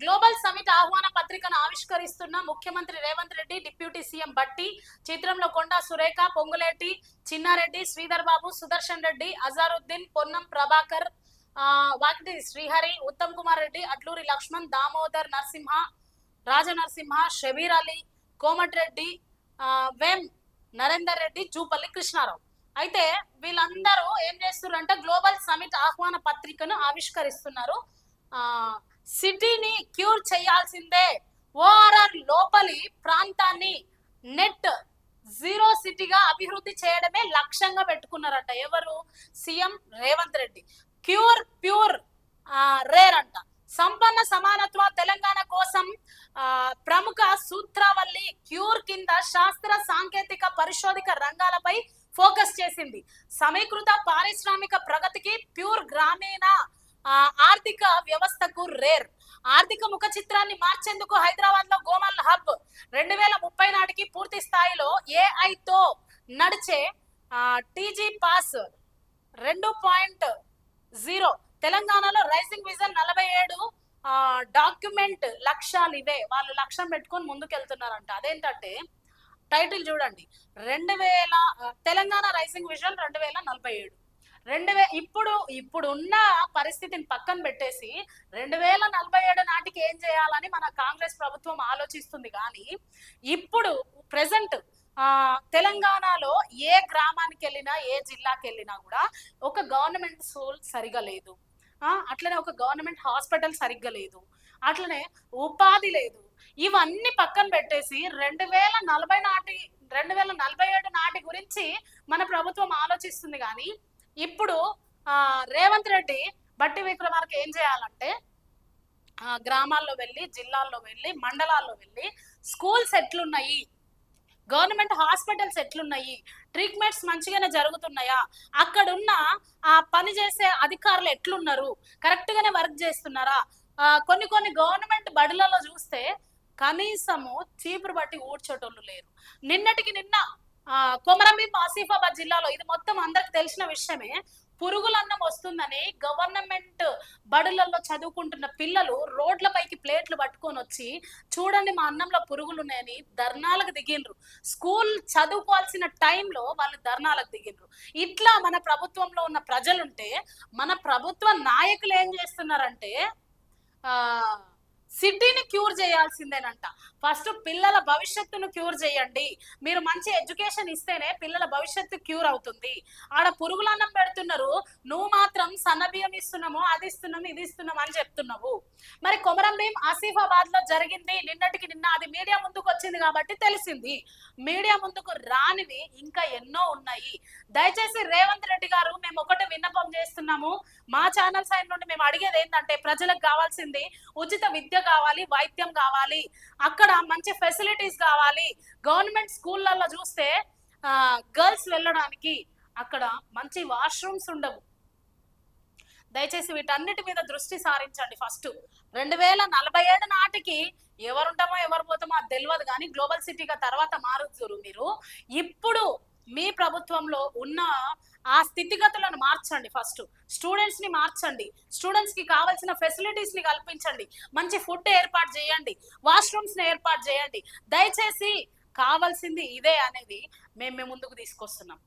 Global summit ఆహ్వాన పత్రికను ఆవిష్కరిస్తున్న ముఖ్యమంత్రి రేవంత్ రెడ్డి, డిప్యూటీ సీఎం బట్టి, చిత్రంలో కొండా సురేఖ, పొంగులేటి చిన్నారెడ్డి, శ్రీధర్ బాబు, సుదర్శన్ రెడ్డి, అజారుద్దీన్, పొన్నం ప్రభాకర్, వాకిటి శ్రీహరి, ఉత్తమ్ కుమార్ రెడ్డి, అడ్లూరి లక్ష్మణ్, దామోదర్ నరసింహ, రాజనరసింహ, షబీర్ అలీ, కోమటిరెడ్డి, వేం నరేందర్ రెడ్డి, జూపల్లి కృష్ణారావు. అయితే వీళ్ళందరూ ఏం చేస్తున్నారంటే గ్లోబల్ సమిట్ ఆహ్వాన పత్రికను ఆవిష్కరిస్తున్నారు. ఆ సిటీని క్యూర్ చేయాల్సిందే, ఓఆర్ఆర్ లోపలి ప్రాంతాన్ని నెట్ జీరో సిటీగా అభివృద్ధి చేయడమే లక్ష్యంగా పెట్టుకున్నారట. ఎవరు? CM Revanth Reddy. Cure pure rare అంట. సంపన్న సమానత్వ తెలంగాణ కోసం ప్రముఖ సూత్రావళి క్యూర్ కింద శాస్త్ర సాంకేతిక పరిశోధిక రంగాలపై ఫోకస్ చేసింది. సమీకృత పారిశ్రామిక ప్రగతికి, ప్యూర్ గ్రామీణ ఆర్థిక వ్యవస్థకు రేర్. ఆర్థిక ముఖ చిత్రాన్ని మార్చేందుకు హైదరాబాద్ లో గోమల్ హబ్ 2030 నాటికి పూర్తి స్థాయిలో ఏఐతో నడిచే టీజీ పాస్ 2.0. తెలంగాణలో రైజింగ్ విజన్ 47 డాక్యుమెంట్ లక్ష్యాలు ఇవే. వాళ్ళు లక్ష్యం పెట్టుకొని ముందుకెళ్తున్నారంట. అదేంటంటే టైటిల్ చూడండి, 2000 తెలంగాణ రైజింగ్ విజన్ 2047. ఇప్పుడు ఉన్న పరిస్థితిని పక్కన పెట్టేసి 2047 నాటికి ఏం చేయాలని మన కాంగ్రెస్ ప్రభుత్వం ఆలోచిస్తుంది. కానీ ఇప్పుడు ప్రెసెంట్ తెలంగాణలో ఏ గ్రామానికి వెళ్ళినా, ఏ జిల్లాకి వెళ్ళినా కూడా ఒక గవర్నమెంట్ స్కూల్ సరిగా లేదు, అట్లనే ఒక గవర్నమెంట్ హాస్పిటల్ సరిగ్గా లేదు, అట్లనే ఉపాధి లేదు. ఇవన్నీ పక్కన పెట్టేసి 2047 నాటి గురించి మన ప్రభుత్వం ఆలోచిస్తుంది. కానీ ఇప్పుడు రేవంత్ రెడ్డి, బట్టి విక్రమార్క ఏం చేయాలంటే గ్రామాల్లో వెళ్ళి, జిల్లాల్లో వెళ్ళి, మండలాల్లో వెళ్ళి స్కూల్స్ ఎట్లున్నాయి, గవర్నమెంట్ హాస్పిటల్స్ ఎట్లున్నాయి, ట్రీట్మెంట్స్ మంచిగానే జరుగుతున్నాయా, అక్కడున్న పని చేసే అధికారులు ఎట్లున్నారు, కరెక్ట్ గానే వర్క్ చేస్తున్నారా. కొన్ని గవర్నమెంట్ బడులలో చూస్తే కనీసము చీపురు బట్టి ఊడ్చేటోళ్ళు లేరు. నిన్నటికి నిన్న కొమరంభీం ఆసిఫాబాద్ జిల్లాలో, ఇది మొత్తం అందరికి తెలిసిన విషయమే, పురుగులన్నం వస్తుందని గవర్నమెంట్ బడులలో చదువుకుంటున్న పిల్లలు రోడ్లపైకి ప్లేట్లు పట్టుకొని వచ్చి, చూడండి మా అన్నంలో పురుగులు ఉన్నాయని ధర్నాలకు దిగిండ్రు. స్కూల్ చదువుకోవాల్సిన టైంలో వాళ్ళు ధర్నాలకు దిగిండ్రు. ఇట్లా మన ప్రభుత్వంలో ఉన్న ప్రజలుంటే, మన ప్రభుత్వ నాయకులు ఏం చేస్తున్నారంటే సిటీని క్యూర్ చేయాల్సిందేనంట. ఫస్ట్ పిల్లల భవిష్యత్తును క్యూర్ చేయండి. మీరు మంచి ఎడ్యుకేషన్ ఇస్తేనే పిల్లల భవిష్యత్తు క్యూర్ అవుతుంది. ఆడ పురుగులన్నం పెడుతున్నారు, నువ్వు మాత్రం సన్నబియ్యం ఇస్తున్నాము, అది ఇస్తున్నాము, ఇది ఇస్తున్నాము అని చెప్తున్నావు. మరి కొమరంభీం ఆసిఫాబాద్ లో జరిగింది నిన్నటికి నిన్న, అది మీడియా ముందుకు వచ్చింది కాబట్టి తెలిసింది. మీడియా ముందుకు రానివి ఇంకా ఎన్నో ఉన్నాయి. దయచేసి రేవంత్ రెడ్డి గారు, మేము ఒకటే విన్నపం చేస్తున్నాము. మా ఛానల్ సైడ్ నుండి మేము అడిగేది ఏంటంటే, ప్రజలకు కావాల్సింది ఉచిత విద్య కావాలి, వైద్యం కావాలి, అక్కడ మంచి ఫెసిలిటీస్ కావాలి. గవర్నమెంట్ స్కూళ్ళల్లో చూస్తే గర్ల్స్ వెళ్ళడానికి అక్కడ మంచి వాష్రూమ్స్ ఉండవు. దయచేసి వీటన్నిటి మీద దృష్టి సారించండి. ఫస్ట్ 2047 నాటికి ఎవరుంటామో ఎవరు పోతామో అది తెలియదు, కానీ గ్లోబల్ సిటీగా తర్వాత మారుతురు. మీరు ఇప్పుడు మీ ప్రభుత్వంలో ఉన్న ఆ స్థితిగతులను మార్చండి. ఫస్ట్ స్టూడెంట్స్ ని మార్చండి, స్టూడెంట్స్ కి కావాల్సిన ఫెసిలిటీస్ ని కల్పించండి, మంచి ఫుడ్ ఏర్పాటు చేయండి, వాష్రూమ్స్ ని ఏర్పాటు చేయండి. దయచేసి కావాల్సింది ఇదే అనేది మేము ముందుకు తీసుకొస్తున్నాం.